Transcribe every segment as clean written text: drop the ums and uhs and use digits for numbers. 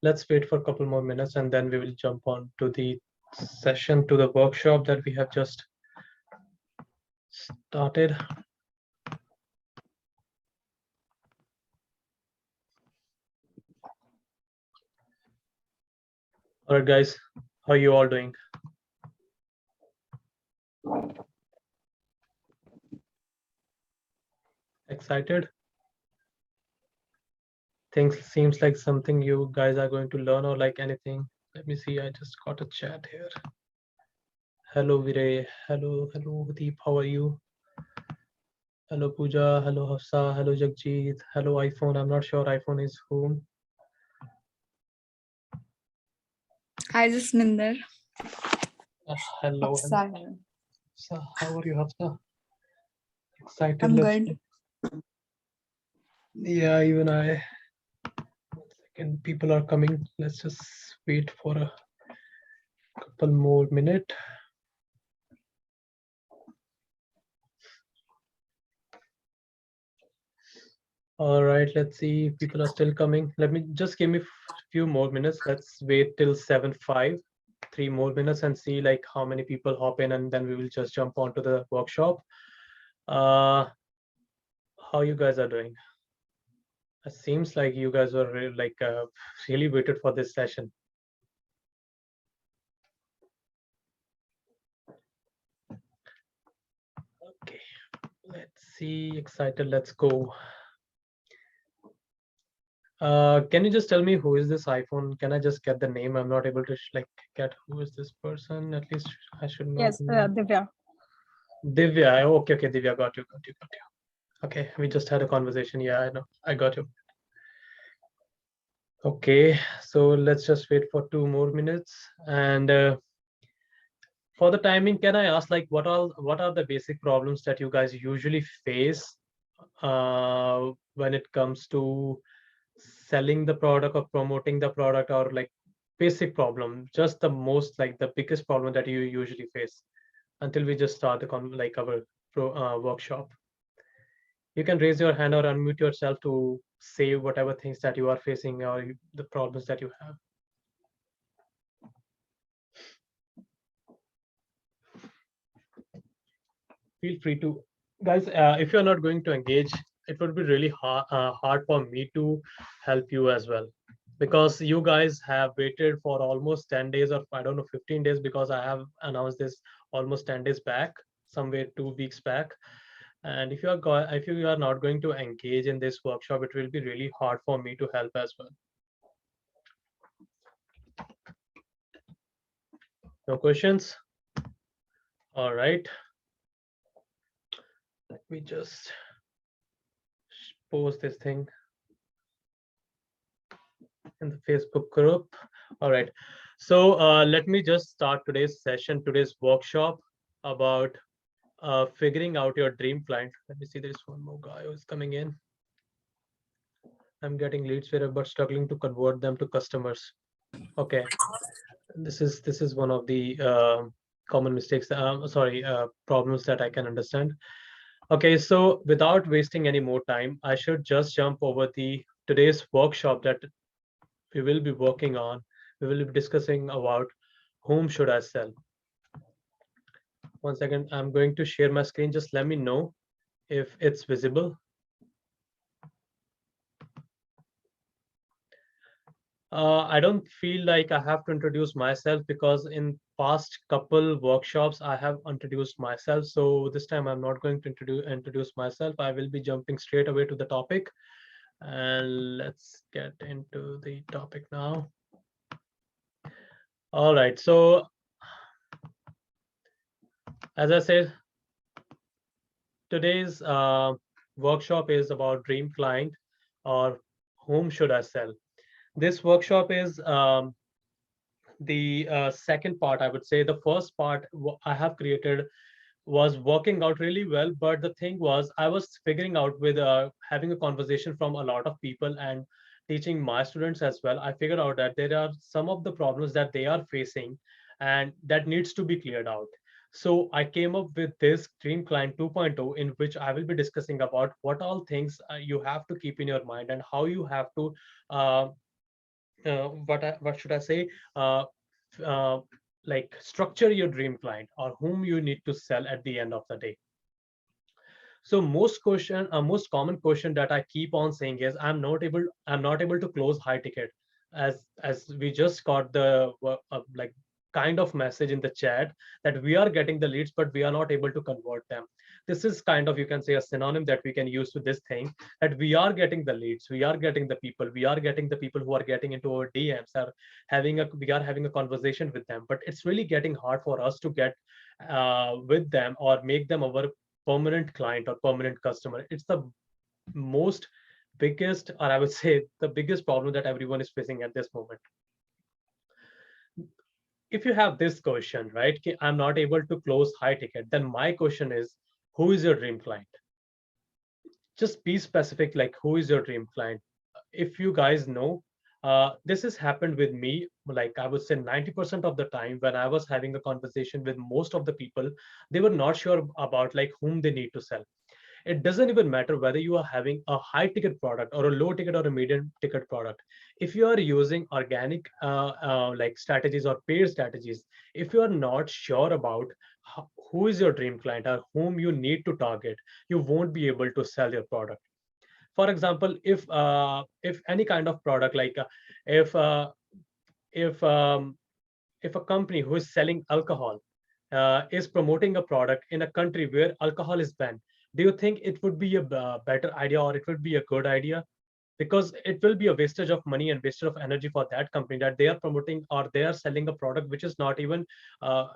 let's wait for a couple more minutes and then we will jump on to the session, to the workshop that we have just started. All right, guys, how are you all doing? Excited? Things seems like something you guys are going to learn or like anything. Let me see, I just got a chat here. Hello, Viray. Hello, Deep. How are you? Hello, Pooja. Hello, Hafsa. Hello, Jagjit. Hello, iPhone. I'm not sure iPhone is whom. Hi, Jasminder. Hello. Hafsa. So, how are you, Hafsa? Excited. I'm good. Yeah, even I. 1 second, people are coming. Let's just wait for a couple more minutes. All right, let's see if people are still coming. Let me just give me a few more minutes. Let's wait till 7:05, 3 more minutes and see like how many people hop in and then we will just jump onto the workshop. How you guys are doing? It seems like you guys were really waited for this session. Okay, let's see, excited, let's go. Can you just tell me who is this iPhone? Can I just get the name? I'm not able to get who is this person. At least I should know. Yes, Divya. Divya. Okay, Divya, got you. Okay, we just had a conversation. Yeah, I know. I got you. Okay, so let's just wait for 2 more minutes. And for the timing, can I ask like what are the basic problems that you guys usually face when it comes to selling the product or promoting the product, or like basic problem, just the most like the biggest problem that you usually face until we just start our workshop. You can raise your hand or unmute yourself to say whatever things that you are facing or the problems that you have. Feel free to, guys, if you're not going to engage, it would be really hard for me to help you as well, because you guys have waited for almost 10 days, or I don't know, 15 days, because I have announced this almost 10 days back, somewhere 2 weeks back. And if you are not going to engage in this workshop, it will be really hard for me to help as well. No questions? All right. Let me just post this thing in the Facebook group. All right. So let me just start today's session, today's workshop about figuring out your dream client. Let me see, there's one more guy who's coming in. I'm getting leads here, but struggling to convert them to customers. Okay. This is one of the common mistakes, problems that I can understand. Okay, so without wasting any more time, I should just jump over the today's workshop that we will be working on. We will be discussing about whom should I sell. 1 second, I'm going to share my screen. Just let me know if it's visible. I don't feel like I have to introduce myself, because in past couple workshops I have introduced myself. So this time I'm not going to introduce myself. I will be jumping straight away to the topic. And let's get into the topic now. All right, so as I said, today's workshop is about dream client, or whom should I sell. This workshop is the second part. I would say the first part I have created was working out really well, but the thing was I was figuring out with having a conversation from a lot of people and teaching my students as well. I figured out that there are some of the problems that they are facing and that needs to be cleared out. So I came up with this dream client 2.0, in which I will be discussing about what all things you have to keep in your mind and how you have to uh, what should I say? Uh, uh, like structure your dream client or whom you need to sell at the end of the day. So most common question that I keep on saying is I'm not able to close high ticket, as we just got the like kind of message in the chat that we are getting the leads, but we are not able to convert them. This is kind of, you can say, a synonym that we can use to this thing, that we are getting the leads, we are getting the people, we are getting the people who are getting into our DMs, are we are having a conversation with them, but it's really getting hard for us to get with them or make them our permanent client or permanent customer. It's the most biggest, or I would say the biggest problem that everyone is facing at this moment. If you have this question, right, I'm not able to close high ticket, then my question is, who is your dream client? Just be specific, like who is your dream client? If you guys know, this has happened with me, like I would say 90% of the time when I was having a conversation with most of the people, they were not sure about like whom they need to sell. It doesn't even matter whether you are having a high ticket product or a low ticket or a medium ticket product. If you are using organic like strategies or paid strategies, if you are not sure about who is your dream client or whom you need to target, you won't be able to sell your product. For example, if any kind of product, like if uh, if if a company who is selling alcohol is promoting a product in a country where alcohol is banned, do you think it would be a better idea or it would be a good idea? Because it will be a wastage of money and wastage of energy for that company, that they are promoting or they are selling a product which is not even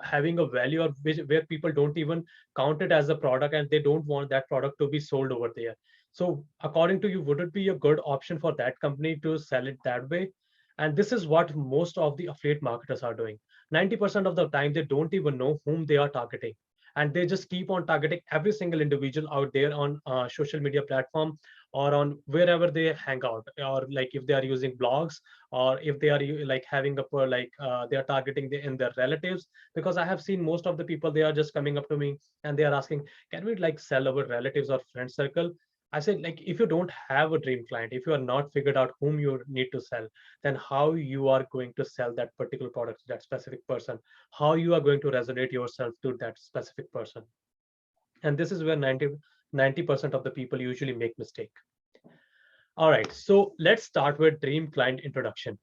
having a value, or where people don't even count it as a product and they don't want that product to be sold over there. So according to you, would it be a good option for that company to sell it that way? And this is what most of the affiliate marketers are doing. 90% of the time they don't even know whom they are targeting, and they just keep on targeting every single individual out there on social media platform or on wherever they hang out, or like if they are using blogs, or if they are like having a like they are targeting in their relatives. Because I have seen most of the people, they are just coming up to me and they are asking, can we like sell our relatives or friend circle? I said, like, if you don't have a dream client, if you are not figured out whom you need to sell, then how you are going to sell that particular product to that specific person? How you are going to resonate yourself to that specific person? And this is where 90% of the people usually make mistake. All right, so let's start with dream client introduction.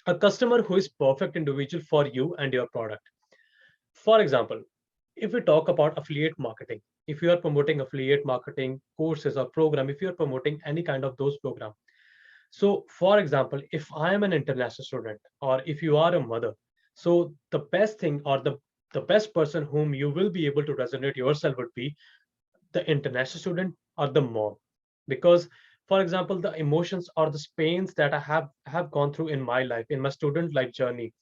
A customer who is perfect individual for you and your product. For example, if we talk about affiliate marketing, if you are promoting affiliate marketing courses or program, if you are promoting any kind of those program. So for example, if I am an international student or if you are a mother, so the best thing or the best person whom you will be able to resonate yourself would be the international student or the mom. Because for example, the emotions or the pains that I have gone through in my life, in my student life journey,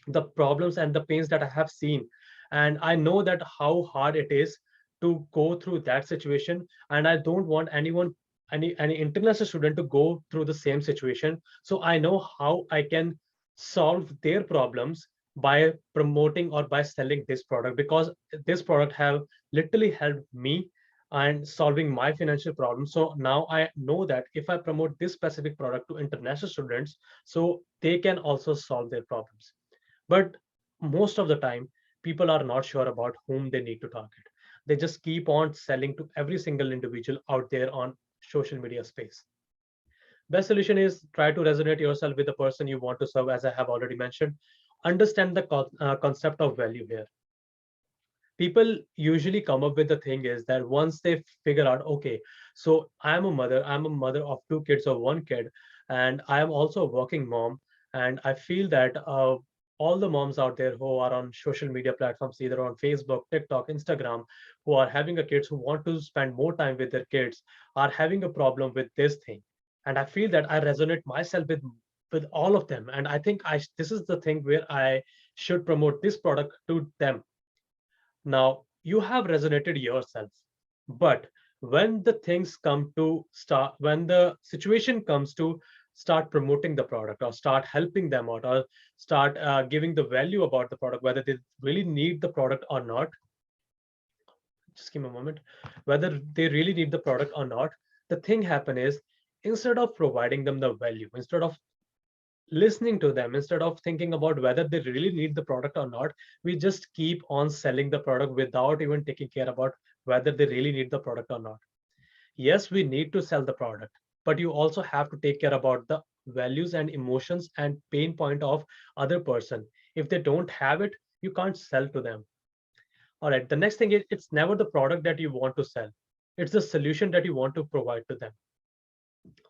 the problems and the pains that I have seen, and I know that how hard it is to go through that situation, and I don't want anyone, any international student to go through the same situation. So I know how I can solve their problems by promoting or by selling this product, because this product have literally helped me and solving my financial problems. So now I know that if I promote this specific product to international students, so they can also solve their problems. But most of the time, people are not sure about whom they need to target. They just keep on selling to every single individual out there on social media space. Best solution is try to resonate yourself with the person you want to serve, as I have already mentioned. Understand the concept of value here. People usually come up with the thing is that once they figure out, okay, so I'm a mother of two kids or one kid, and I am also a working mom, and I feel that all the moms out there who are on social media platforms, either on Facebook, TikTok, Instagram, who are having a kids, who want to spend more time with their kids, are having a problem with this thing. And I feel that I resonate myself with all of them, and I think this is the thing where I should promote this product to them. Now, you have resonated yourself, but when the things come to start, when the situation comes to start promoting the product or start helping them out or start giving the value about the product, whether they really need the product or not, just give me a moment, whether they really need the product or not, the thing happen is, instead of providing them the value, instead of listening to them instead of thinking about whether they really need the product or not. We just keep on selling the product without even taking care about whether they really need the product or not. Yes, we need to sell the product, but you also have to take care about the values and emotions and pain point of other person. If they don't have it, you can't sell to them. All right, the next thing is, it's never the product that you want to sell, it's the solution that you want to provide to them.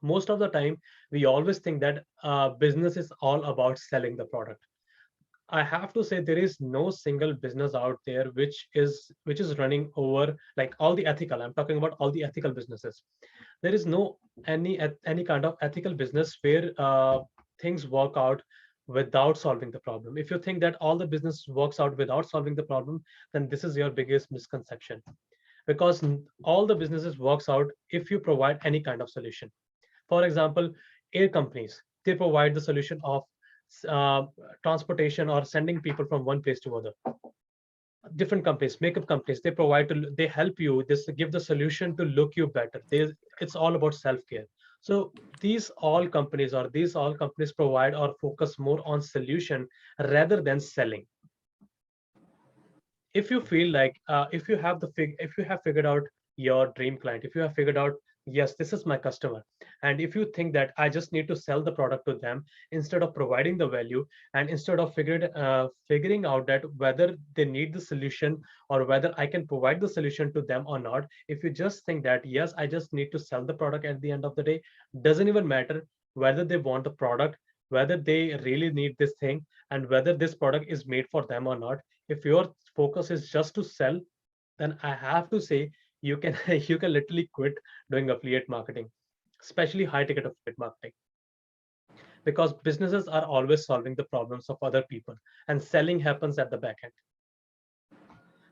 Most of the time we always think that business is all about selling the product. I have to say there is no single business out there which is running over like all the ethical. I'm talking about all the ethical businesses. There is no any kind of ethical business where things work out without solving the problem. If you think that all the business works out without solving the problem, then this is your biggest misconception. Because all the businesses works out if you provide any kind of solution. For example, air companies, they provide the solution of uh, transportation or sending people from one place to other. Different companies, makeup companies, they help you, this give the solution to look you better. It's all about self-care. So these all companies provide or focus more on solution rather than selling. If you feel like if you have figured out your dream client, if you have figured out, yes, this is my customer, and if you think that I just need to sell the product to them instead of providing the value, and instead of figuring out that whether they need the solution or whether I can provide the solution to them or not, if you just think that yes, I just need to sell the product at the end of the day, doesn't even matter whether they want the product, whether they really need this thing, and whether this product is made for them or not. If your focus is just to sell, then I have to say you can you can literally quit doing affiliate marketing, especially high ticket affiliate marketing, because businesses are always solving the problems of other people and selling happens at the back end.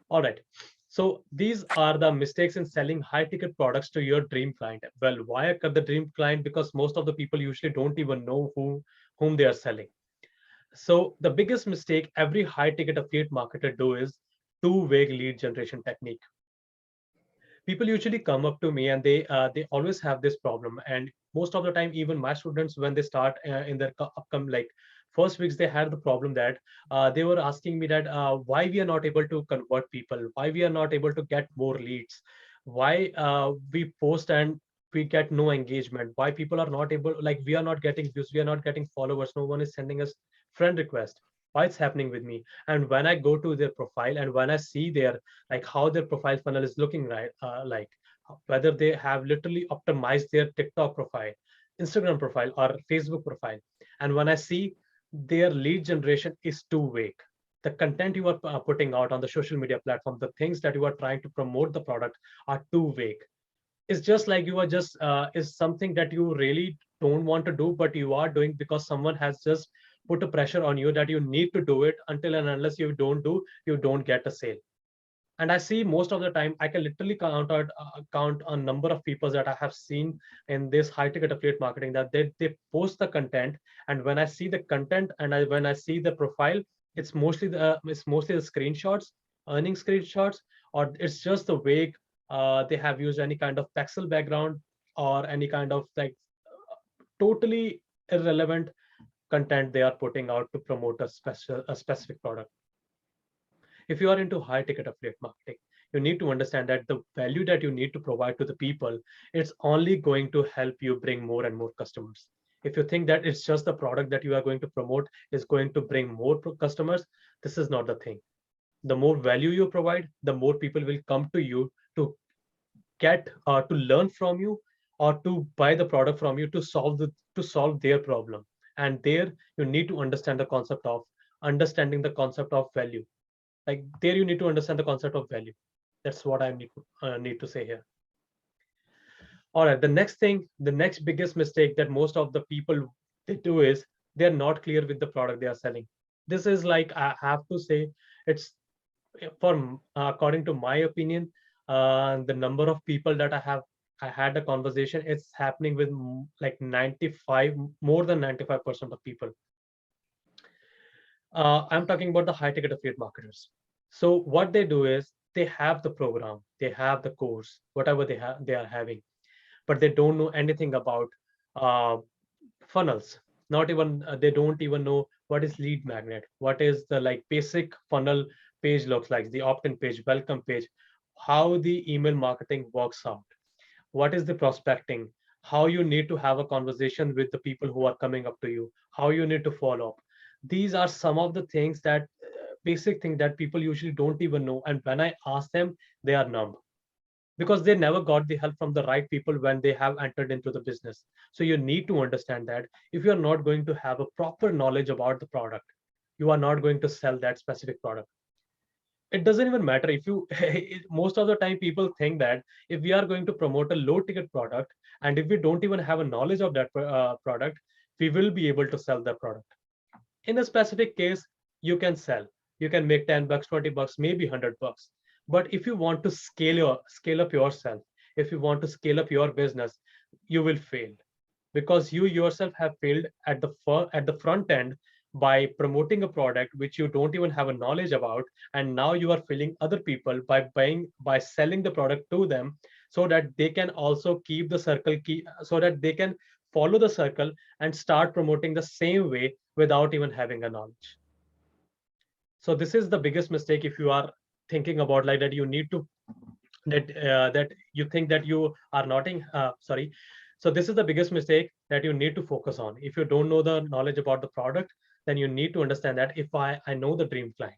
All right. So these are the mistakes in selling high ticket products to your dream client. Well, why the dream client? Because most of the people usually don't even know whom they are selling. So the biggest mistake every high ticket affiliate marketer do is too vague lead generation technique. People usually come up to me and they always have this problem, and most of the time even my students, when they start in their upcome like first weeks, they had the problem that they were asking me that why we are not able to convert people, why we are not able to get more leads, why we post and we get no engagement, why people are not able, like we are not getting views, we are not getting followers, no one is sending us friend request, why it's happening with me. And when I go to their profile and when I see their like how their profile funnel is looking, right, like whether they have literally optimized their TikTok profile, Instagram profile, or Facebook profile, and when I see their lead generation is too vague, the content you are putting out on the social media platform, the things that you are trying to promote the product are too vague. It's just like you are just is something that you really don't want to do, but you are doing because someone has just put a pressure on you that you need to do it. Until and unless you don't do, you don't get a sale. And I see most of the time I can literally count a number of people that I have seen in this high ticket affiliate marketing, that they post the content, and when I see the content and when I see the profile, it's mostly the screenshots, earning screenshots, or it's just the way they have used any kind of pixel background or any kind of like totally irrelevant content they are putting out to promote a specific product. If you are into high ticket affiliate marketing, you need to understand that the value that you need to provide to the people, it's only going to help you bring more and more customers. If you think that it's just the product that you are going to promote is going to bring more customers, this is not the thing. The more value you provide, the more people will come to you to get to learn from you, or to buy the product from you to solve their problem. And there you need to understand the concept of understanding the concept of value. Like there you need to understand the concept of value. That's what I need to say here. All right, the next biggest mistake that most of the people they do is they're not clear with the product they are selling. This is like, I have to say, it's for according to my opinion, the number of people that I had a conversation, it's happening with like 95, more than 95% of people. I'm talking about the high ticket affiliate marketers. So what they do is they have the program, they have the course, whatever they are having, but they don't know anything about uh, funnels. not even they don't even know what is lead magnet, what is the like basic funnel page looks like, the opt-in page, welcome page, how the email marketing works out, what is the prospecting, how you need to have a conversation with the people who are coming up to you, how you need to follow up. These are some of the things that basic thing that people usually don't even know, and when I ask them, they are numb because they never got the help from the right people when they have entered into the business. So you need to understand that if you're not going to have a proper knowledge about the product, you are not going to sell that specific product. It doesn't even matter if you most of the time people think that if we are going to promote a low ticket product and if we don't even have a knowledge of that product, we will be able to sell the product. In a specific case, you can sell, you can make 10 bucks, 20 bucks, maybe 100 bucks. But if you want to scale up yourself, if you want to scale up your business, you will fail because you yourself have failed at the front end by promoting a product which you don't even have a knowledge about, and now you are failing other people by selling the product to them so that they can also keep the circle key, so that they can follow the circle and start promoting the same way without even having a knowledge. So this is the biggest mistake if you are thinking about like that you need to that you think that you are not in sorry. So this is the biggest mistake that you need to focus on. If you don't know the knowledge about the product, then you need to understand that if I know the dream client,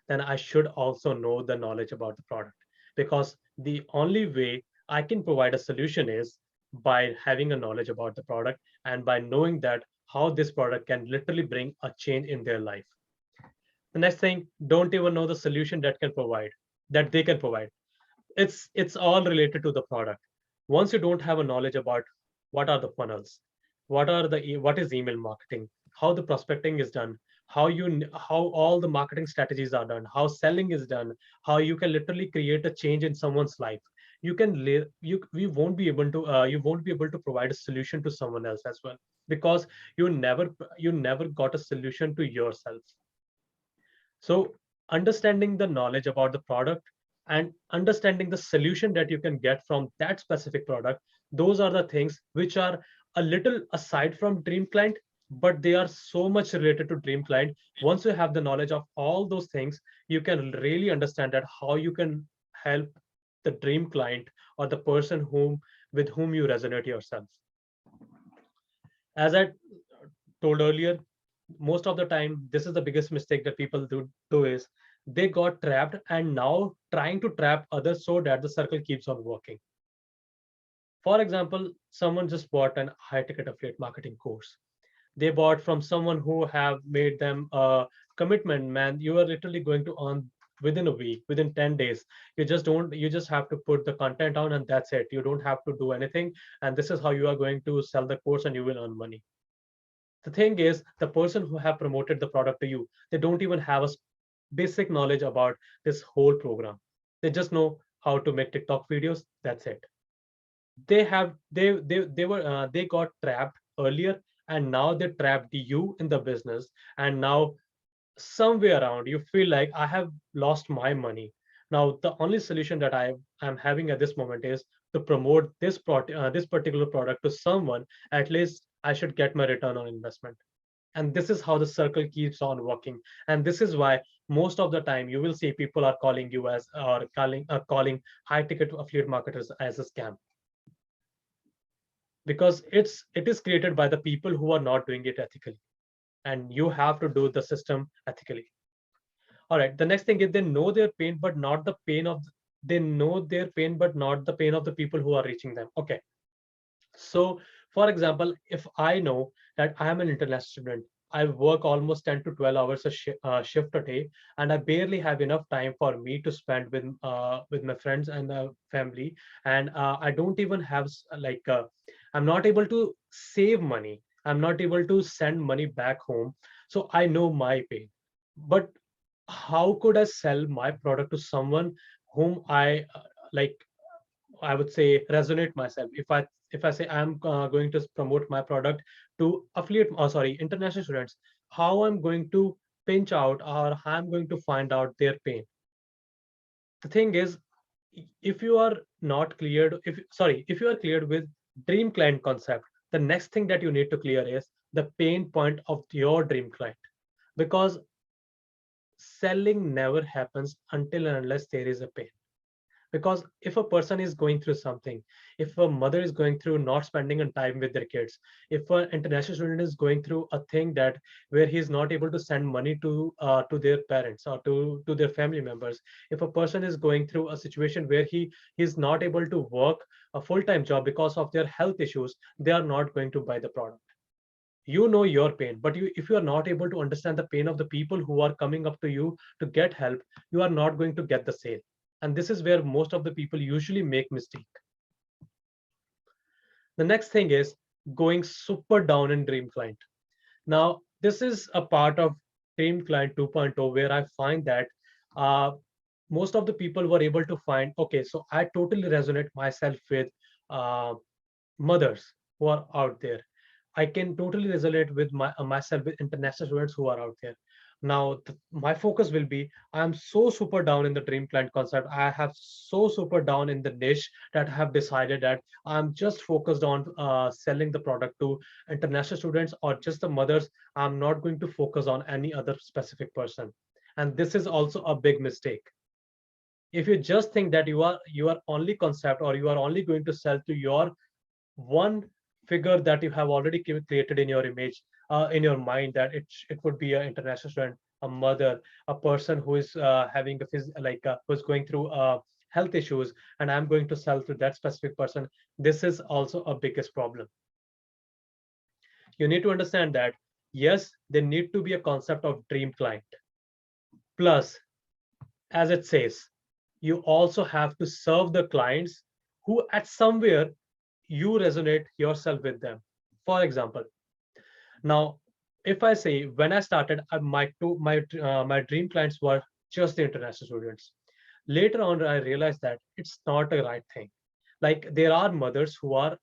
then I should also know the knowledge about the product, because the only way I can provide a solution is by having a knowledge about the product and by knowing that how this product can literally bring a change in their life. The next thing, don't even know the solution that they can provide. It's all related to the product. Once you don't have a knowledge about what are the funnels, what is email marketing, how the prospecting is done, how all the marketing strategies are done, how selling is done, how you can literally create a change in someone's life, you can you we won't be able to you won't be able to provide a solution to someone else as well, because you never got a solution to yourself. So understanding the knowledge about the product and understanding the solution that you can get from that specific product, those are the things which are a little aside from dream client, but they are so much related to dream client. Once you have the knowledge of all those things, you can really understand that how you can help the dream client or the person with whom you resonate yourself. As I told earlier, most of the time this is the biggest mistake that people do is they got trapped and now trying to trap others so that the circle keeps on working. For example, someone just bought an high ticket affiliate marketing course. They bought from someone who have made them a commitment. Man, you are literally going to earn within a week, within 10 days. You just have to put the content on and that's it. You don't have to do anything, and this is how you are going to sell the course and you will earn money. The thing is, the person who have promoted the product to you, they don't even have a basic knowledge about this whole program. They just know how to make TikTok videos, that's it. They got trapped earlier, and now they trapped you in the business, and now somewhere around you feel like I have lost my money. Now the only solution that I am having at this moment is to promote this particular product to someone. At least I should get my return on investment. And this is how the circle keeps on working. And this is why most of the time you will see people are calling you as or calling high ticket affiliate marketers as a scam, because it is created by the people who are not doing it ethically, and you have to do the system ethically. All right, the next thing is they know their pain but not the pain of they know their pain but not the pain of the people who are reaching them. Okay, so for example, if I know that I am an international student, I work almost 10 to 12 hours shift a day, and I barely have enough time for me to spend with my friends and family, and I don't even have I'm not able to save money. I'm not able to send money back home. So I know my pain. But how could I sell my product to someone whom I like I would say resonate myself. If I say I'm going to promote my product to international students, how I'm going to pinch out or how I'm going to find out their pain. The thing is, if you are not cleared, if you are cleared with dream client concept, the next thing that you need to clear is the pain point of your dream client, because selling never happens until and unless there is a pain. Because if a person is going through something, if a mother is going through not spending on time with their kids, if an international student is going through a thing that where he's not able to send money to their parents or to their family members, if a person is going through a situation where he's not able to work a full-time job because of their health issues, they are not going to buy the product. You know your pain, but if you are not able to understand the pain of the people who are coming up to you to get help, you are not going to get the sale. And this is where most of the people usually make mistake. The next thing is going super down in dream client. Now this is a part of dream client 2.0 where I find that uh, most of the people were able to find, okay, so I totally resonate myself with uh, mothers who are out there. I can totally resonate with myself with international students who are out there. Now, my focus will be I'm so super down in the dream client concept. I have so super down in the niche that I have decided that I'm just focused on selling the product to international students or just the mothers. I'm not going to focus on any other specific person. And this is also a big mistake. If you just think that you are only concept or you are only going to sell to your one figure that you have already created in your image, in your mind, that it would be an international student, a mother, a person who is having a who's going through health issues, and I'm going to sell to that specific person. This is also a biggest problem. You need to understand that yes, there need to be a concept of dream client. Plus, as it says, you also have to serve the clients who at somewhere you resonate yourself with them. For example, now if I say when I started, my dream clients were just the international students. Later on, I realized that it's not a right thing. Like there are mothers who are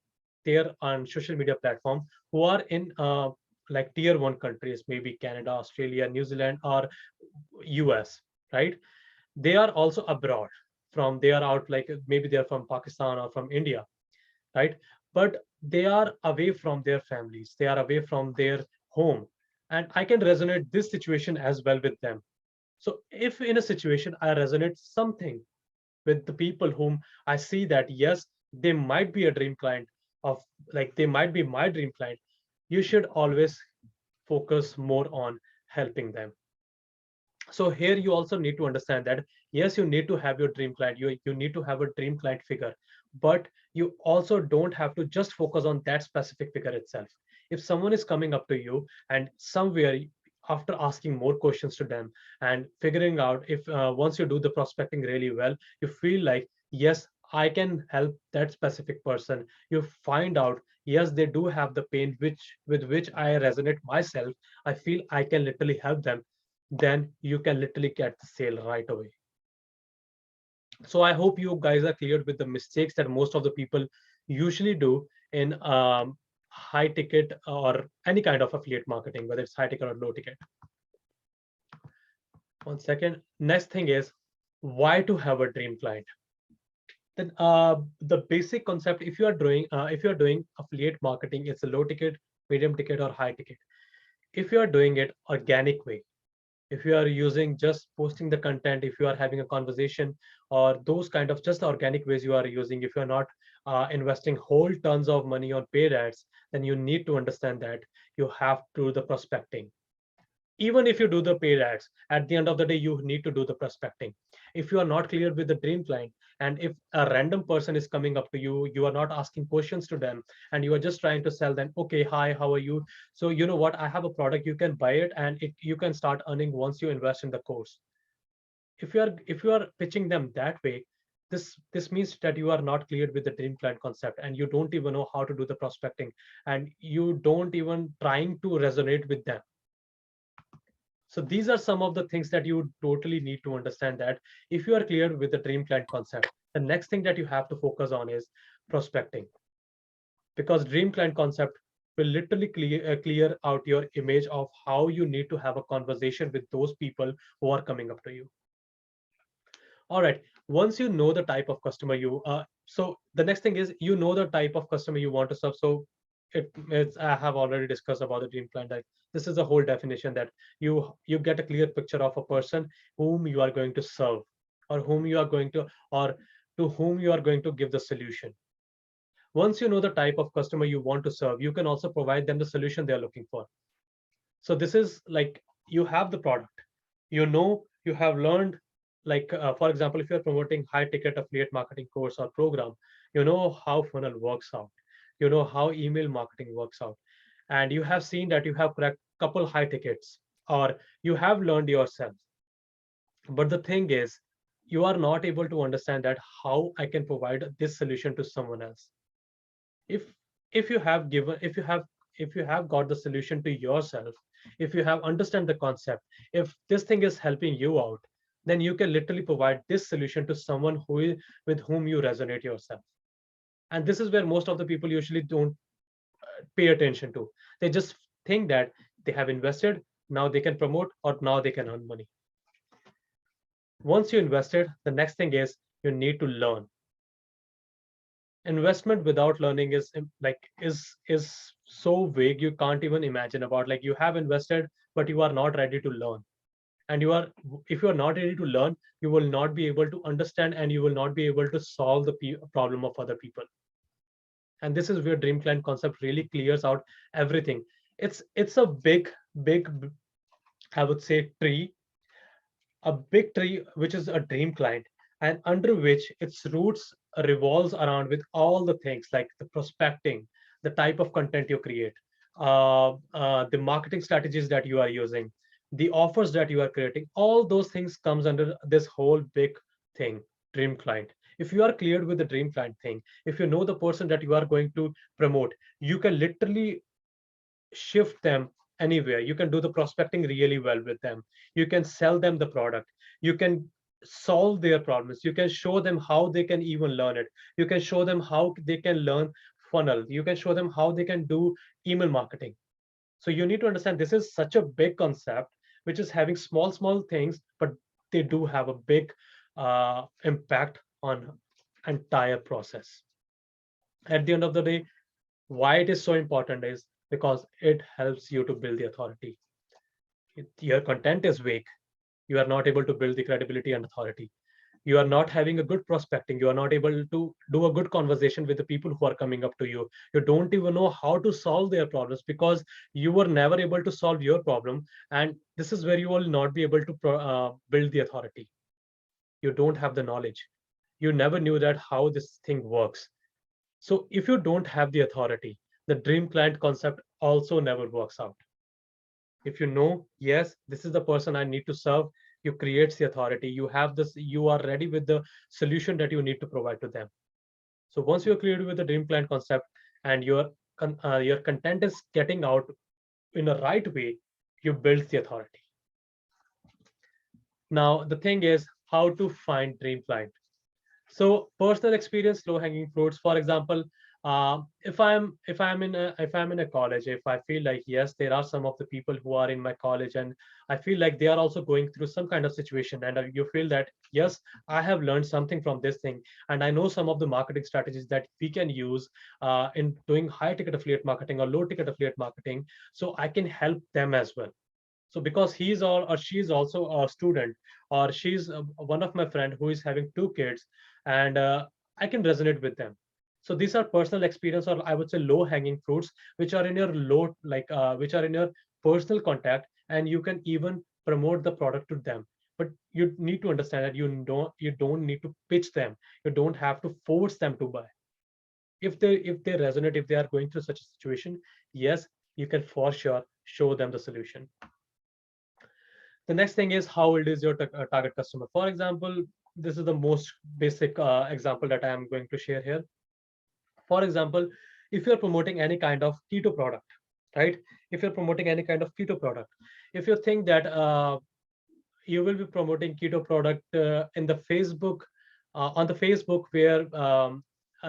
there on social media platform who are in like tier one countries, maybe Canada, Australia, New Zealand, or US, right? They are also abroad from, they are out, like maybe they're from Pakistan or from India, right? But they are away from their families, they are away from their home, and I can resonate this situation as well with them. So if in a situation I resonate something with the people whom I see that yes, they might be a dream client of, like they might be my dream client, you should always focus more on helping them. So here you also need to understand that yes, you need to have your dream client, you need to have a dream client figure, but you also don't have to just focus on that specific figure itself. If someone is coming up to you and somewhere, after asking more questions to them and figuring out, if once you do the prospecting really well, you feel like yes, I can help that specific person, you find out yes, they do have the pain with which I resonate myself, I feel I can literally help them, then you can literally get the sale right away. So I hope you guys are cleared with the mistakes that most of the people usually do in high ticket or any kind of affiliate marketing, whether it's high ticket or low ticket. One second. Next thing is why to have a dream client. Then the basic concept, if you are doing affiliate marketing, it's a low ticket, medium ticket, or high ticket. If you are doing it organic way, if you are using just posting the content, if you are having a conversation, or those kind of just organic ways you are using, if you're not investing whole tons of money on paid ads, then you need to understand that you have to do the prospecting. Even if you do the paid ads, at the end of the day, you need to do the prospecting. If you are not clear with the dream client, and if a random person is coming up to you, you are not asking questions to them, and you are just trying to sell them, okay, hi, how are you, so you know what, I have a product, you can buy it, and you can start earning once you invest in the course. If you are pitching them that way, this means that you are not clear with the dream client concept, and you don't even know how to do the prospecting, and you don't even trying to resonate with them. So these are some of the things that you totally need to understand, that if you are clear with the dream client concept, the next thing that you have to focus on is prospecting, because dream client concept will literally clear out your image of how you need to have a conversation with those people who are coming up to you. All right, once you know the type of customer you so the next thing is you know the type of customer you want to serve. So it's I have already discussed about the dream client. Like this is a whole definition that you get a clear picture of a person whom you are going to serve, or whom you are going to, or to whom you are going to give the solution. Once you know the type of customer you want to serve, you can also provide them the solution they are looking for. So this is like you have the product, you have learned, like for example, if you're promoting high ticket affiliate marketing course or program, you know how funnel works out, you know how email marketing works out, and you have seen that you have cracked couple high tickets, or you have learned yourself. But the thing is, you are not able to understand that how I can provide this solution to someone else. If you have given if you have got the solution to yourself, if you have understand the concept, if this thing is helping you out, then you can literally provide this solution to someone with whom you resonate yourself. And this is where most of the people usually don't pay attention to. They just think that they have invested, now they can promote, or now they can earn money. Once you invested, the next thing is you need to learn. Investment without learning is is so vague, you can't even imagine about. Like you have invested, but you are not ready to learn. And you are, if you are not ready to learn, you will not be able to understand, and you will not be able to solve the problem of other people. And this is where dream client concept really clears out everything. It's a big, I would say, tree, a big tree which is a dream client, and under which its roots revolves around with all the things like the prospecting, the type of content you create, the marketing strategies that you are using, the offers that you are creating. All those things comes under this whole big thing, dream client. If you are cleared with the dream client thing, if you know the person that you are going to promote, you can literally shift them anywhere. You can do the prospecting really well with them. You can sell them the product. You can solve their problems. You can show them how they can even learn it. You can show them how they can learn funnel. You can show them how they can do email marketing. So you need to understand this is such a big concept, which is having small things, but they do have a big impact on entire process. At the end of the day, why it is so important is because it helps you to build the authority. Your content is weak, you are not able to build the credibility and authority. You are not having a good prospecting, you are not able to do a good conversation with the people who are coming up to you. You don't even know how to solve their problems because you were never able to solve your problem. And this is where you will not be able to build the authority. You don't have the knowledge, you never knew that how this thing works. So if you don't have the authority, the dream client concept also never works out. If you know, yes, this is the person I need to serve, you create the authority. You have this, you are ready with the solution that you need to provide to them. So once you're clear with the dream client concept and your content is getting out in a right way, you build the authority. Now the thing is how to find dream client. So personal experience, low hanging fruits. For example, if I'm in a college, if I feel like yes, there are some of the people who are in my college, and I feel like they are also going through some kind of situation, and you feel that yes, I have learned something from this thing, and I know some of the marketing strategies that we can use in doing high ticket affiliate marketing or low ticket affiliate marketing, so I can help them as well. So because he's or she's also a student, or she's one of my friend who is having two kids, and I can resonate with them. So these are personal experience, or I would say low hanging fruits, which are in your which are in your personal contact, and you can even promote the product to them. But you need to understand that you don't need to pitch them. You don't have to force them to buy. If they resonate, if they are going through such a situation, yes, you can for sure show them the solution. The next thing is how old is your target customer. For example, this is the most basic example that I am going to share here. For example, if you're promoting any kind of keto product, right? If you're promoting any kind of keto product, if you think that you will be promoting keto product in the Facebook, on the Facebook, where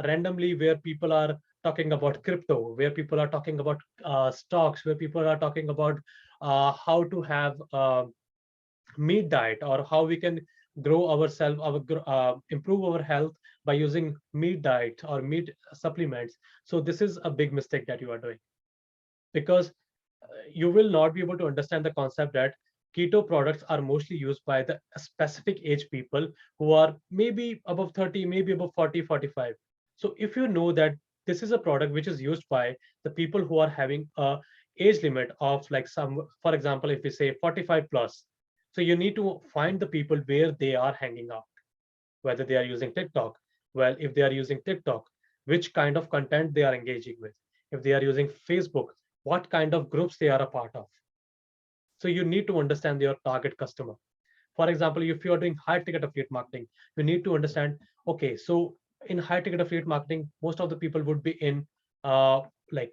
randomly, where people are talking about crypto, where people are talking about stocks, where people are talking about how to have meat diet, or how we can grow ourselves, improve our health by using meat diet or meat supplements. So this is a big mistake that you are doing, because you will not be able to understand the concept that keto products are mostly used by the specific age people who are maybe above 30, maybe above 40, 45. So if you know that this is a product which is used by the people who are having a age limit of like some, for example, if we say 45 plus, so you need to find the people where they are hanging out, whether they are using TikTok. Well, if they are using TikTok, which kind of content they are engaging with. If they are using Facebook, what kind of groups they are a part of. So you need to understand your target customer. For example, if you are doing high ticket affiliate marketing, you need to understand, okay, so in high ticket affiliate marketing, most of the people would be in like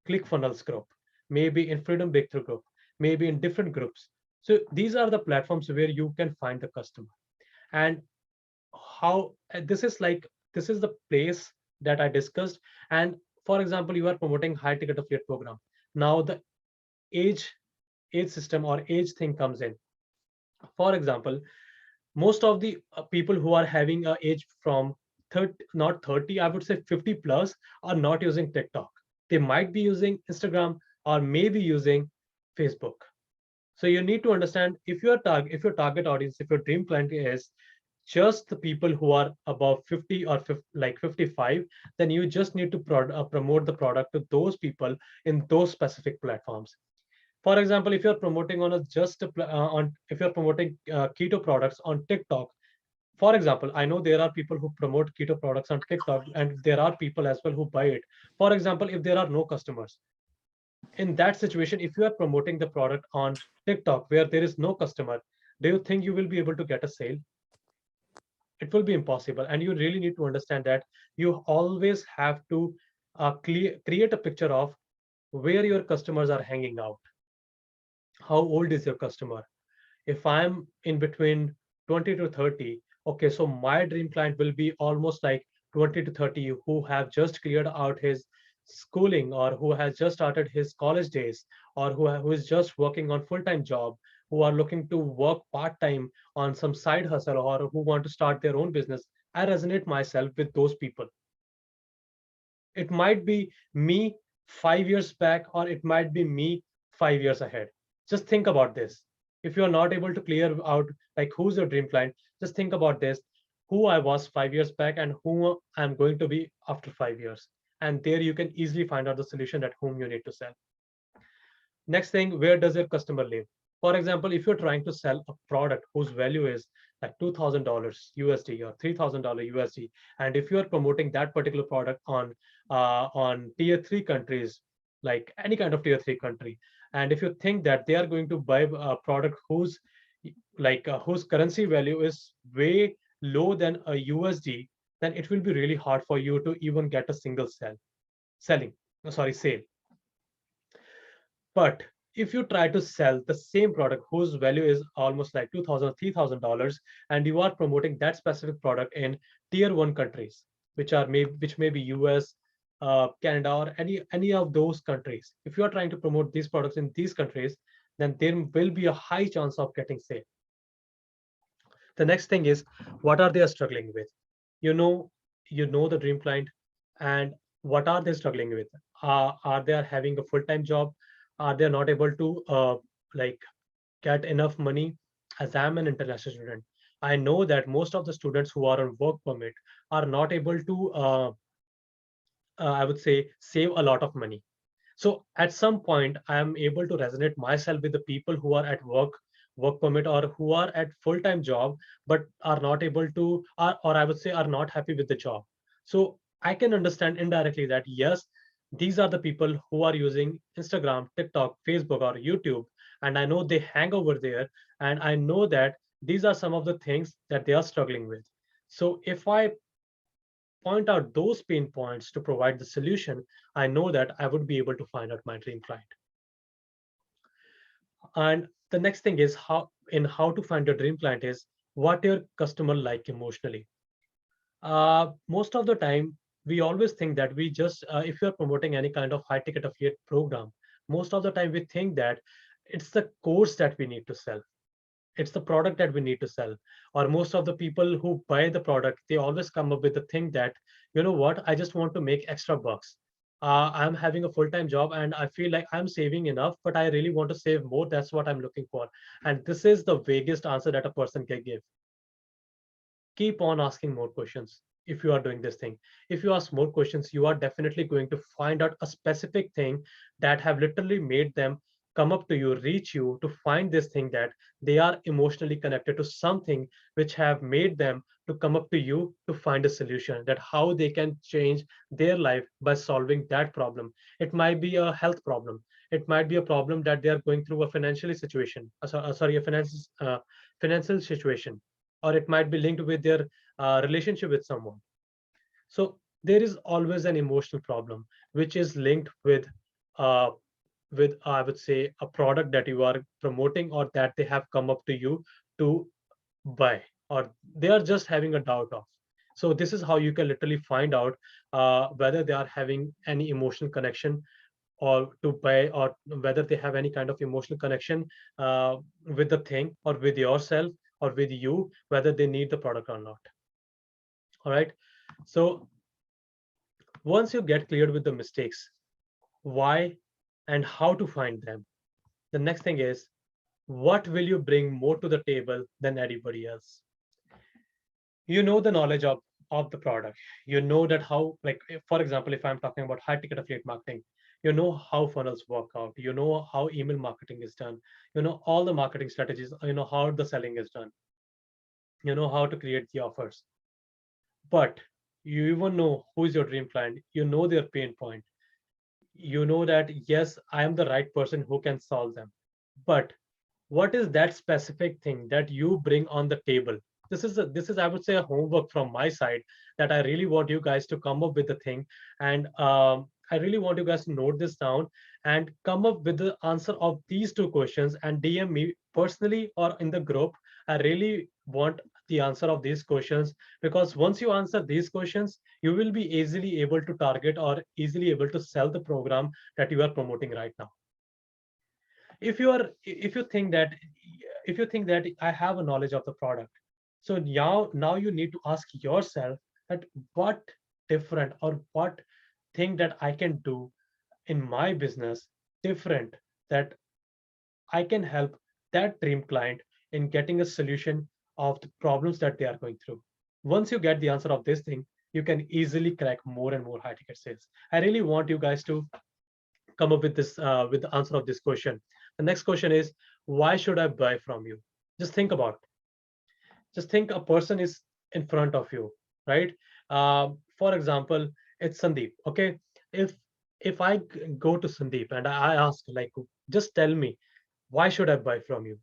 ClickFunnels group, maybe in Freedom Breakthrough group, maybe in different groups. So these are the platforms where you can find the customer. And how this is like, this is the place that I discussed. And for example, you are promoting high ticket affiliate program. Now the age age system or age thing comes in. For example, most of the people who are having a age from 30, not 30, I would say 50 plus, are not using TikTok. They might be using Instagram or maybe using Facebook. So you need to understand, if your target audience, if your dream client is just the people who are above 50 or 50, like 55, then you just need to promote the product to those people in those specific platforms. For example, if you're promoting on a just a, on if you're promoting keto products on TikTok, for example, I know there are people who promote keto products on TikTok, and there are people as well who buy it. For example, if there are no customers, in that situation, if you are promoting the product on TikTok where there is no customer, do you think you will be able to get a sale? It will be impossible. And you really need to understand that you always have to create a picture of where your customers are hanging out. How old is your customer? If I'm in between 20 to 30, okay, so my dream client will be almost like 20 to 30 who have just cleared out his schooling, or who has just started his college days, or who is just working on full-time job, who are looking to work part-time on some side hustle, or who want to start their own business. I resonate myself with those people. It might be me 5 years back, or it might be me 5 years ahead. Just think about this. If you're not able to clear out like who's your dream client, just think about this: who I was 5 years back and who I'm going to be after 5 years. And there you can easily find out the solution at whom you need to sell. Next thing, where does your customer live? For example, if you're trying to sell a product whose value is like $2,000 USD or $3,000 USD, and if you are promoting that particular product on tier 3 countries, like any kind of tier 3 country, and if you think that they are going to buy a product whose whose currency value is way low than a USD, then it will be really hard for you to even get a single selling, sorry, sale. But if you try to sell the same product whose value is almost like $2,000, $3,000, and you are promoting that specific product in tier 1 countries, which may be US, Canada, or any of those countries, if you are trying to promote these products in these countries, then there will be a high chance of getting sale. The next thing is, what are they struggling with? You know, you know the dream client, and what are they struggling with? Are they having a full-time job? Are they not able to like get enough money? As I'm an international student, I know that most of the students who are on work permit are not able to I would say save a lot of money. So at some point, I am able to resonate myself with the people who are at work permit, or who are at full-time job, but are not able to, or I would say are not happy with the job. So I can understand indirectly that yes, these are the people who are using Instagram, TikTok, Facebook, or YouTube, and I know they hang over there, and I know that these are some of the things that they are struggling with. So if I point out those pain points to provide the solution, I know that I would be able to find out my dream client. And the next thing is how to find your dream client is what your customer like emotionally. Most of the time, we always think that we just if you're promoting any kind of high ticket affiliate program, most of the time we think that it's the course that we need to sell. It's the product that we need to sell. Or most of the people who buy the product, they always come up with the thing that, you know what, I just want to make extra bucks. I'm having a full-time job and I feel like I'm saving enough, but I really want to save more. That's what I'm looking for. And this is the vaguest answer that a person can give. Keep on asking more questions. If you are doing this thing, if you ask more questions, you are definitely going to find out a specific thing that have literally made them come up to you, reach you, to find this thing, that they are emotionally connected to something which have made them to come up to you to find a solution, that how they can change their life by solving that problem. It might be a health problem, it might be a problem that they are going through a financial situation, sorry, a financial situation, or it might be linked with their relationship with someone. So there is always an emotional problem which is linked uh, with, I would say, a product that you are promoting or that they have come up to you to buy, or they are just having a doubt of. So this is how you can literally find out whether they are having any emotional connection or to buy, or whether they have any kind of emotional connection with the thing or with yourself or with you, whether they need the product or not. All right. So once you get cleared with the mistakes, why and how to find them, the next thing is, what will you bring more to the table than anybody else? You know the knowledge of the product. You know that how, like, for example, if I'm talking about high ticket affiliate marketing, you know how funnels work out, you know how email marketing is done, you know all the marketing strategies, you know how the selling is done, you know how to create the offers. But you even know who is your dream client, you know their pain point, you know that yes, I am the right person who can solve them. But what is that specific thing that you bring on the table? This is, I would say, a homework from my side, that I really want you guys to come up with the thing. And I really want you guys to note this down and come up with the answer of these two questions and DM me personally or in the group. I really want the answer of these questions, because once you answer these questions, you will be easily able to target or easily able to sell the program that you are promoting right now. If you think that I have a knowledge of the product, so now you need to ask yourself that what different, or what thing that I can do in my business different, that I can help that dream client in getting a solution of the problems that they are going through. Once you get the answer of this thing, you can easily crack more and more high ticket sales. I really want you guys to come up with this with the answer of this question. The next question is, why should I buy from you? Just think about, just think a person is in front of you, right? For example, it's Sandeep. Okay, if go to Sandeep and I ask, like, just tell me, why should I buy from you?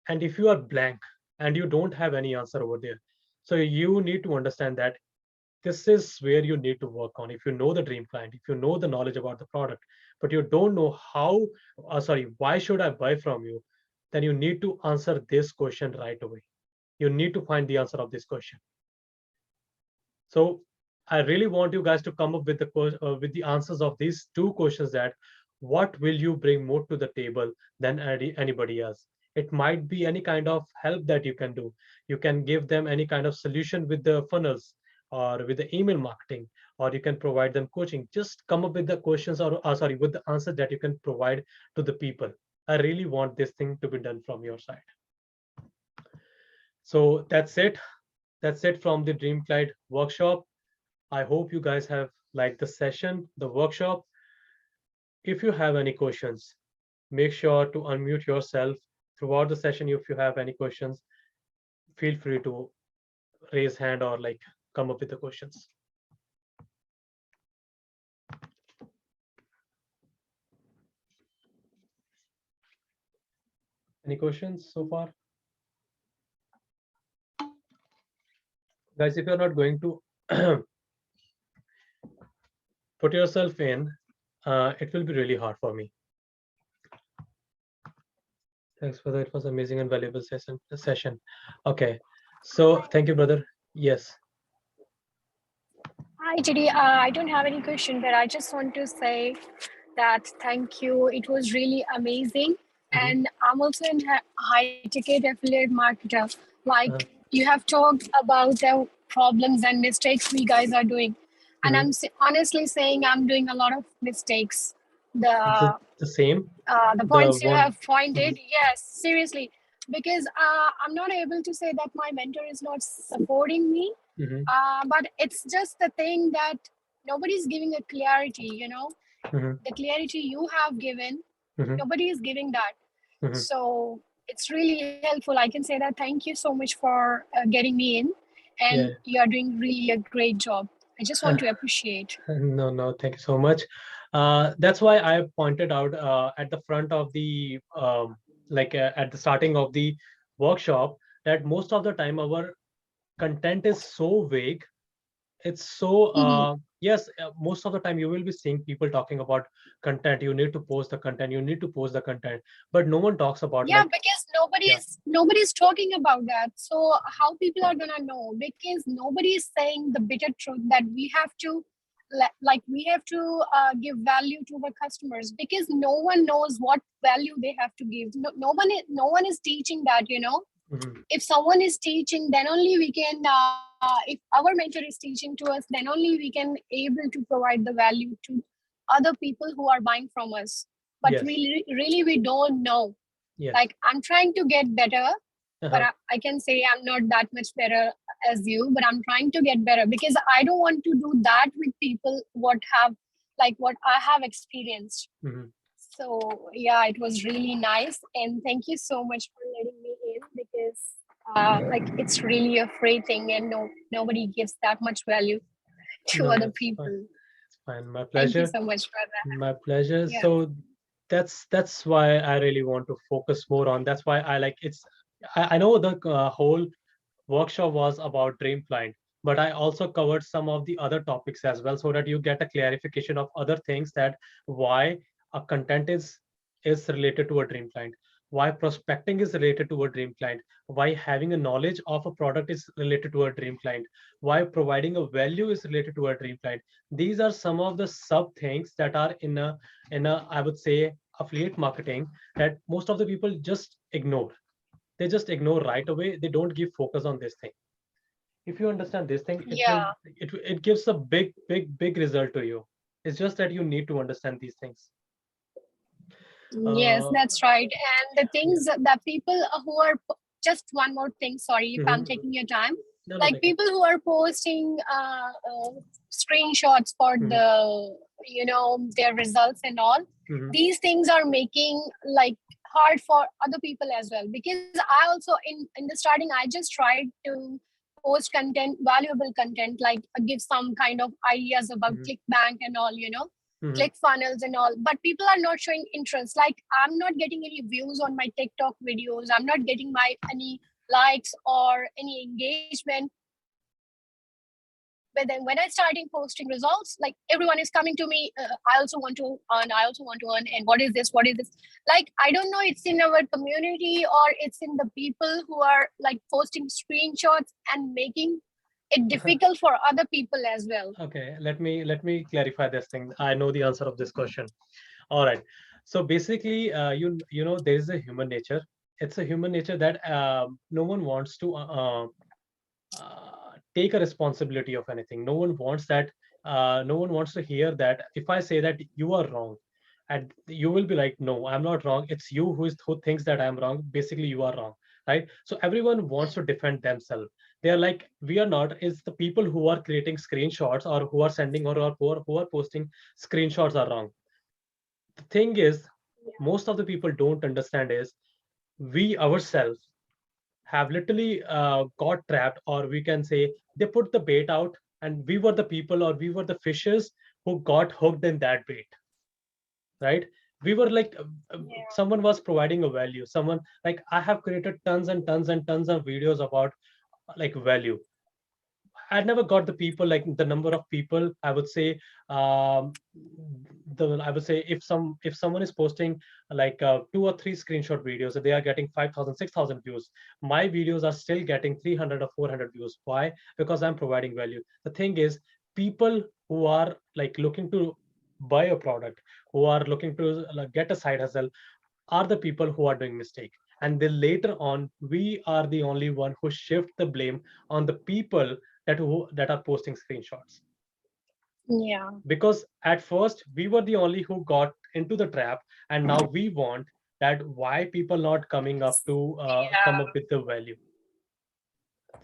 And if you are blank and you don't have any answer over there, so you need to understand that this is where you need to work on. If you know the dream client, if you know the knowledge about the product, but you don't know how, sorry, why should I buy from you, then you need to answer this question right away. You need to find the answer of this question. So I really want you guys to come up with with the answers of these two questions, that what will you bring more to the table than anybody else? It might be any kind of help that you can do. You can give them any kind of solution with the funnels or with the email marketing, or you can provide them coaching. Just come up with the questions, or sorry, with the answer that you can provide to the people. I really want this thing to be done from your side. So that's it. That's it from the Dream Clyde workshop. I hope you guys have liked the session, the workshop. If you have any questions, make sure to unmute yourself throughout the session. If you have any questions, feel free to raise hand or like come up with the questions. Any questions so far? Guys, if you're not going to put yourself in, it will be really hard for me. Thanks, brother. It was amazing and valuable session. Okay. So thank you, brother. Yes. Hi, Judy. I don't have any question, but I just want to say that thank you. It was really amazing. and I'm also in high ticket affiliate marketer. Uh, Like you have talked about the problems and mistakes we guys are doing, and mhm. honestly saying I'm doing a lot of mistakes. The The same, the the points you one. have pointed, Mhm, yes, seriously, because I'm not able to say that my mentor is not supporting me, mhm, but it's just the thing that nobody's giving a clarity, mhm, the clarity you have given, mhm, nobody is giving that. mhm. So it's really helpful. I can say that thank you so much for getting me in, and Yeah. you are doing really a great job. I just want to appreciate. No, no, thank you so much. That's why I pointed out at the front of the at the starting of the workshop that most of the time our content is so vague. It's so Mhm. yes, most of the time you will be seeing people talking about content. You need to post the content. You need to post the content, but no one talks about Yeah, like because yeah. nobody's talking about that. So how people are gonna know? Because nobody is saying the bitter truth that we have to, we have to give value to our customers, because no one knows what value they have to give. No one is teaching that. Mhm. If someone is teaching, then only we can. If our mentor is teaching to us, then only we can able to provide the value to other people who are buying from us. But Yes, really, we don't know. yes. Like I'm trying to get better, but Uh-huh. I can say I'm not that much better as you, but I'm trying to get better because I don't want to do that with people what I have experienced. Mhm. So yeah, it was really nice, and thank you so much for letting me in, because it's really a free thing, and nobody gives that much value to No, other that's fine. people. It's fine. My Thank you pleasure. so much for that. My pleasure. Yeah. So that's why I really want to focus more on. That's why I like it's. I know the whole workshop was about Dreamflight, but I also covered some of the other topics as well, so that you get a clarification of other things that why a content is related to a Dreamflight, why prospecting is related to a Dreamflight, why having a knowledge of a product is related to a Dreamflight, why providing a value is related to a Dreamflight. These are some of the sub things that are in a I would say affiliate marketing that most of the people just ignore. They just ignore right away. They don't give focus on this thing. If you understand this thing, Yeah. it gives a big result to you. It's just that you need to understand these things. Yes, uh that's right. And the yeah. things that people who are just one more thing, sorry if I'm Mhm. taking your time, No, no, like take it. people who are posting screenshots for Mhm. their results and all, Mhm. these things are making like hard for other people as well. Because I also in the starting I just tried to post content, valuable content, like give some kind of ideas about Mhm. ClickBank and all, Mhm. click funnels and all, but people are not showing interest. Like I'm not getting any views on my TikTok videos, I'm not getting my any likes or any engagement. But then when I started posting results, like everyone is coming to me, I also want to earn, and what is this? Like I don't know, it's in our community or it's in the people who are like posting screenshots and making it difficult for other people as well. Okay, let me clarify this thing. I know the answer of this question. All right. So basically, you know, there is a human nature. It's a human nature that no one wants to take a responsibility of anything. No one wants that. No one wants to hear that. If I say that you are wrong, and you will be like, no, I'm not wrong. It's you who thinks that I'm wrong. Basically, you are wrong, right? So everyone wants to defend themselves. They are like, we are not. It's the people who are creating screenshots or who are sending or who are posting screenshots are wrong. The thing is, most of the people don't understand is we ourselves have literally got trapped, or we can say they put the bait out, and we were the people, or we were the fishes who got hooked in that bait, right? We were like Yeah. someone was providing a value. Someone, like, I have created tons and tons and tons of videos about like value. I never got the people, like the number of people. I would say, I would say if someone is posting like 2 or 3 screenshot videos, they are getting 5,000, 6,000 views. My videos are still getting 300 or 400 views. Why? Because I'm providing value. The thing is, people who are like looking to buy a product, who are looking to like, get a side hustle, are the people who are doing mistake, and then later on we are the only one who shift the blame on the people that are posting screenshots. Yeah. Because at first we were the only who got into the trap, and now we want that why people not coming up to come Yeah. up with the value.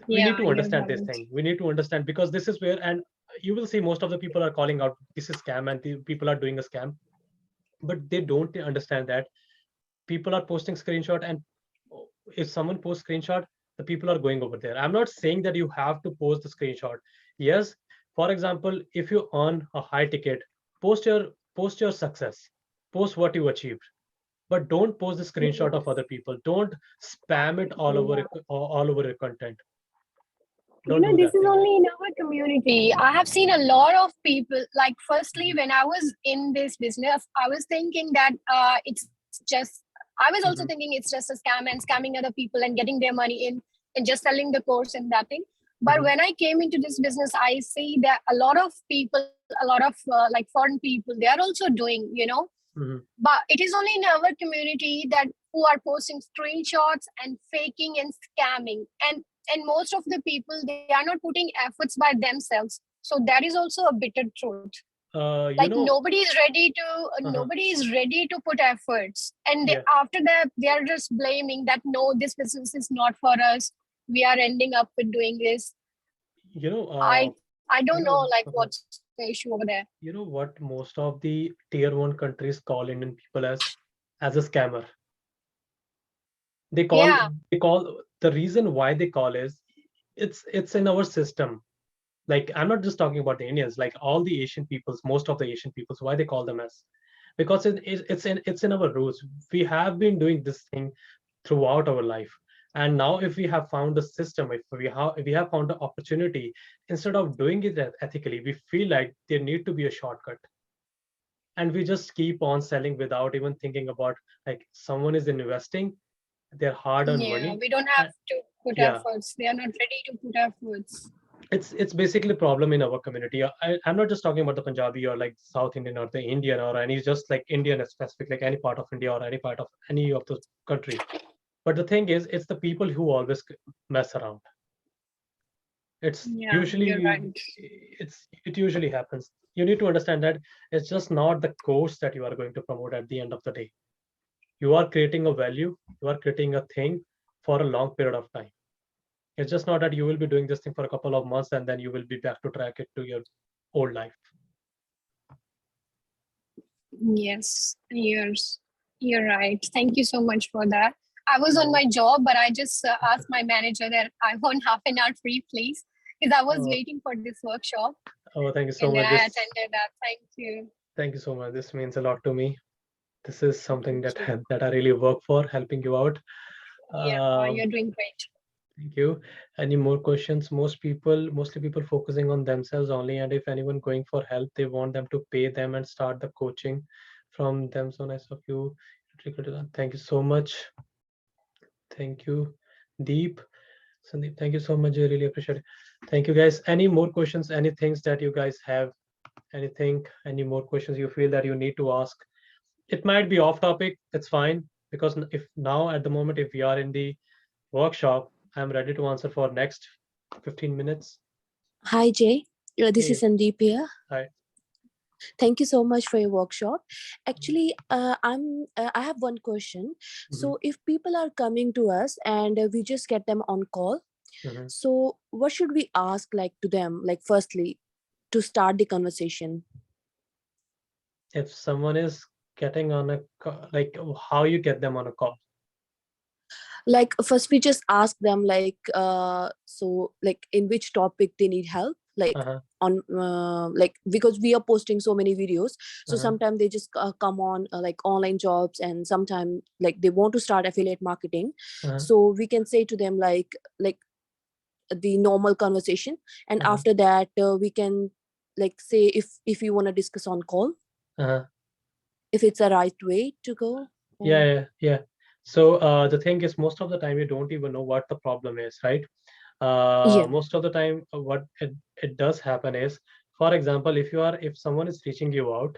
We need Yeah, to you're understand this right. thing. We need to understand, because this is where, and you will see most of the people are calling out this is scam, and the people are doing a scam, but they don't understand that people are posting screenshot, and if someone posts screenshot, the people are going over there. I'm not saying that you have to post the screenshot. Yes, for example, if you earn a high ticket, post your success, post what you achieved, but don't post the screenshot of other people. Don't spam it Yeah. all over your content. You Don't know, do this that is thing. only in our community. I have seen a lot of people. Like, firstly, when I was in this business, I was thinking that it's just. I was also Mhm, thinking it's just a scam and scamming other people and getting their money in and just selling the course and that thing. But mhm, when I came into this business, I see that a lot of people, a lot of like foreign people, they are also doing, mhm. but it is only in our community that who are posting screenshots and faking and scamming, and most of the people, they are not putting efforts by themselves. So that is also a bitter truth. uh Like you know uh-huh. nobody is ready to put efforts, and Yeah, after that they are just blaming that no, this business is not for us, we are ending up with doing this. you know I don't you know know like uh-huh. what's the issue over there. You know what most of the tier 1 countries call Indian people as a scammer. they call Yeah. they call the reason why they call is it's in our system. Like, I'm not just talking about the Indians, like all the Asian peoples, most of the Asian peoples, why they call them as, because it's in our roots. We have been doing this thing throughout our life, and now if we have found a system, if we have found an opportunity, instead of doing it ethically, we feel like there need to be a shortcut, and we just keep on selling without even thinking about, like, someone is investing their hard-earned Yeah, money. we don't have And to put yeah, efforts. They are not ready to put efforts. it's basically a problem in our community. I'm not just talking about the Punjabi or like South Indian or the Indian or any, just like Indian specific, like any part of India or any part of any of the country. But the thing is, it's the people who always mess around. It's Yeah, you're usually right. it usually happens. You need to understand that it's just not the course that you are going to promote at the end of the day. You are creating a value, you are creating a thing for a long period of time. It's just not that you will be doing this thing for a couple of months and then you will be back to track it to your old life. Yes, you're right. Thank you so much for that. I was on No. my job, but I just asked my manager that I want half an hour free, please, because I was Oh, waiting for this workshop, oh, thank you so and then much. I This attended that. Thank you. Thank you so much. This means a lot to me. This is something Thank that you. that I really work for, helping you out. Yeah, Um, you're doing great. Thank you. Any more questions? Mostly people focusing on themselves only, and if anyone going for help, they want them to pay them and start the coaching from them. So nice of you. Thank you so much. Thank you, Deep. Sandeep, thank you so much. I really appreciate it. Thank you, guys. Any more questions? Any things that you guys have? Anything? Any more questions you feel that you need to ask? It might be off topic. It's fine, because if now at the moment, if we are in the workshop, I'm ready to answer for next 15 minutes. Hi Jay, this is Hey, Sandeep here. hi. Thank you so much for your workshop. Actually, I have one question. Mhm, So, if people are coming to us and we just get them on call, mhm. so what should we ask like to them? Like, firstly, to start the conversation. If someone is getting on a like, how you get them on a call? Like, first we just ask them like, so like in which topic they need help. Like Uh-huh, on like because we are posting so many videos, so uh-huh, sometimes they just come on like online jobs, and sometimes like they want to start affiliate marketing. uh-huh, So we can say to them like the normal conversation, and uh-huh, after that we can like say if you want to discuss on call, uh-huh. if it's a right way to go. Yeah, Or yeah, yeah. So the thing is, most of the time you don't even know what the problem is, right? yeah. Most of the time, what it does happen is, for example, if someone is reaching you out,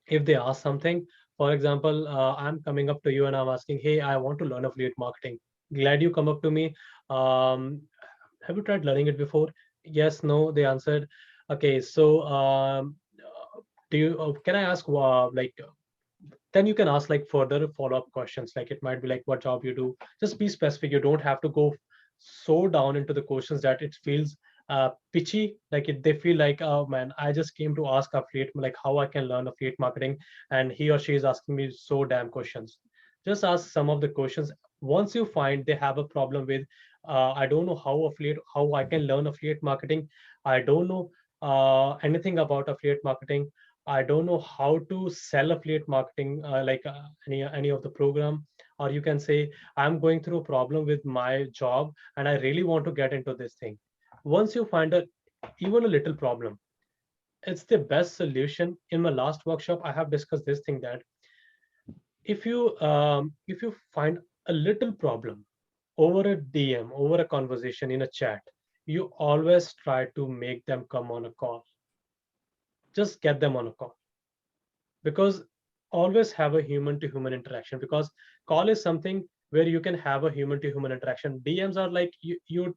if they ask something, For example, I'm coming up to you and I'm asking, hey, I want to learn affiliate marketing. Glad you come up to me. Have you tried learning it before? Yes, no, they answered. Okay, so do you, can I ask, then you can ask like further follow-up questions. Like it might be like what job you do. Just be specific. You don't have to go so down into the questions that it feels pitchy. Like they feel like, oh man, I just came to ask affiliate, like how I can learn affiliate marketing, and he or she is asking me so damn questions. Just ask some of the questions. Once you find they have a problem with, I don't know how I can learn affiliate marketing. I don't know anything about affiliate marketing. I don't know how to sell affiliate marketing, any of the program. Or you can say, I'm going through a problem with my job and I really want to get into this thing. Once you find even a little problem, it's the best solution. In my last workshop, I have discussed this thing that if you find a little problem over a DM, over a conversation in a chat, you always try to make them come on a call. Just get them on a call, because always have a human to human interaction, because call is something where you can have a human to human interaction. DMs are like you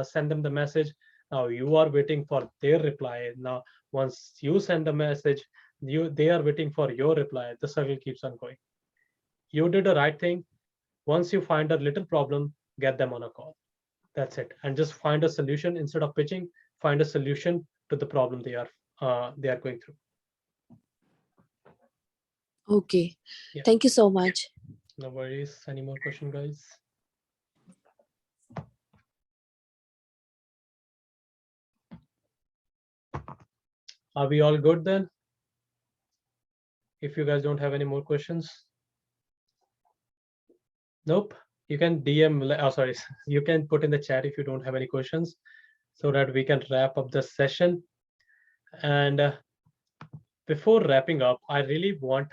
send them the message, now you are waiting for their reply. Now once you send the message, they are waiting for your reply. The circle keeps on going. You did the right thing. Once you find a little problem, get them on a call. That's it. And just find a solution. Instead of pitching, find a solution to the problem they are going through. Okay. Yeah. Thank you so much. No worries. Any more question, guys? Are we all good then? If you guys don't have any more questions? Nope. You can DM, oh sorry, you can put in the chat if you don't have any questions, so that we can wrap up the session. And before wrapping up, I really want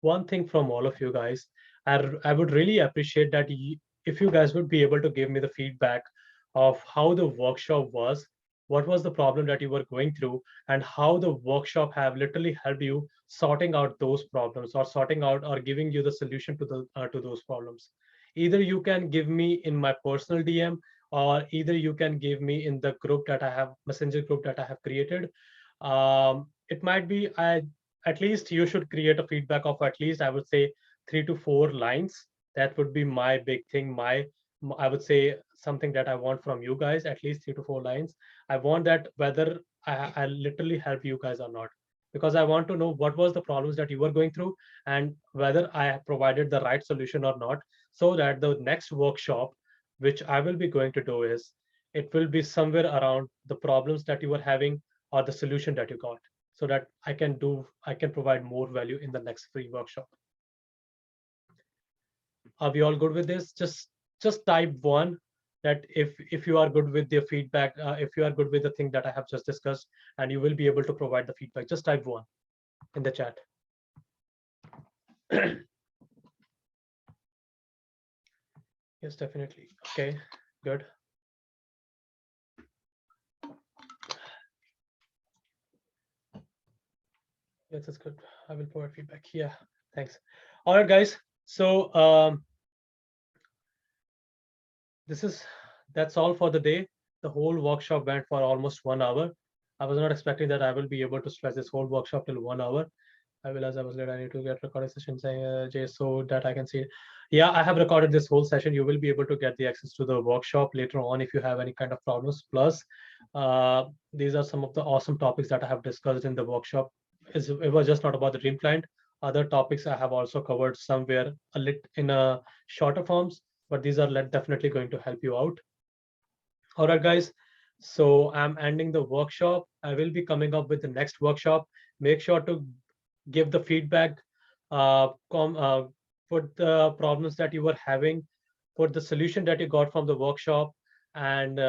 one thing from all of you guys. I would really appreciate that if you guys would be able to give me the feedback of how the workshop was, what was the problem that you were going through, and how the workshop have literally helped you sorting out those problems, or sorting out or giving you the solution to those problems. Either you can give me in my personal DM, or either you can give me in the group that I have, messenger group that I have created. It might be, at least you should create a feedback of at least, I would say, 3 to 4 lines. That would be my big thing. I would say something that I want from you guys, at least 3 to 4 lines. I want that whether I literally help you guys or not, because I want to know what was the problems that you were going through, and whether I have provided the right solution or not, so that the next workshop which I will be going to do is, it will be somewhere around the problems that you were having or the solution that you got, so that I can provide more value in the next free workshop. Are we all good with this? Just type one, that if you are good with the feedback, if you are good with the thing that I have just discussed, and you will be able to provide the feedback. Just type one in the chat. Yes, definitely. Okay, good. Yes, that's good. I will provide feedback. Yeah, thanks. All right, guys. So that's all for the day. The whole workshop went for almost 1 hour. I was not expecting that I will be able to stretch this whole workshop till 1 hour. I realized I was late. I need to get recorded session saying Jay, so that I can see it. Yeah, I have recorded this whole session. You will be able to get the access to the workshop later on if you have any kind of problems. Plus, these are some of the awesome topics that I have discussed in the workshop. It was just not about the dream client. Other topics I have also covered somewhere a lit in a shorter forms, but these are definitely going to help you out. All right, guys. So I'm ending the workshop. I will be coming up with the next workshop. Make sure to give the feedback, put the problems that you were having, put the solution that you got from the workshop, and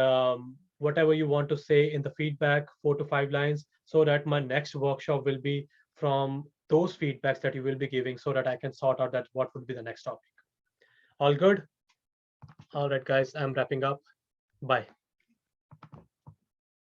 whatever you want to say in the feedback, 4 to 5 lines, so that my next workshop will be from those feedbacks that you will be giving, so that I can sort out that what would be the next topic. All good? All right, guys, I'm wrapping up. Bye.